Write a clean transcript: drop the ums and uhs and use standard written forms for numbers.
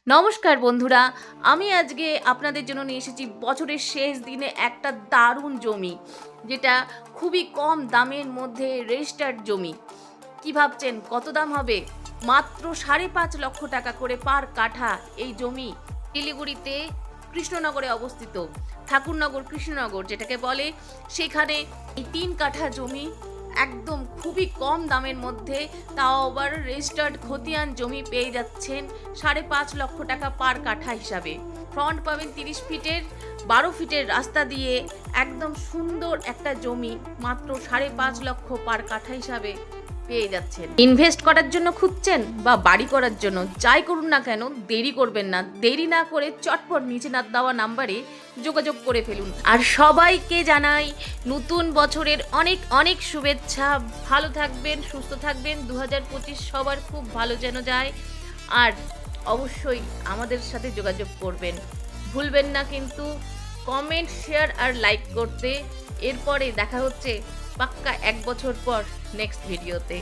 নমস্কার বন্ধুরা, আমি আজকে আপনাদের জন্য নিয়ে এসেছি বছরের শেষ দিনে একটা দারুণ জমি, যেটা খুবই কম দামের মধ্যে রেজিস্টার্ড জমি। কি ভাবছেন কত দাম হবে? মাত্র 5.5 লক্ষ টাকা করে পার কাঠা এই জমি। শিলিগুড়িতে কৃষ্ণনগরে অবস্থিত, ঠাকুরনগর কৃষ্ণনগর যেটাকে বলে, সেখানে এই 3 কাঠা জমি একদম খুবই কম দামের মধ্যে, তাও আবার রেজিস্টার্ড খতিয়ান জমি পেয়ে যাচ্ছেন 5.5 লক্ষ টাকা পার কাঠা হিসাবে। ফ্রন্ট পাবেন 30 ফিটের, 12 ফিটের রাস্তা দিয়ে একদম সুন্দর একটা জমি মাত্র 5.5 লক্ষ পার কাঠা হিসাবে পেয়ে যাচ্ছেন। ইনভেস্ট করার জন্য খুঁজছেন বা বাড়ি করার জন্য, যাই করুন না কেন দেরি করবেন না। দেরি না করে চটপট নিচে না দেওয়া নাম্বারে যোগাযোগ করে ফেলুন। আর সবাইকে জানাই নতুন বছরের অনেক অনেক শুভেচ্ছা। ভালো থাকবেন, সুস্থ থাকবেন। 2025 সবার খুব ভালো যেন যায়। আর অবশ্যই আমাদের সাথে যোগাযোগ করবেন, ভুলবেন না কিন্তু কমেন্ট, শেয়ার আর লাইক করতে। এরপরে দেখা হচ্ছে পাক্কা 1 বছর পর নেক্সট ভিডিওতে।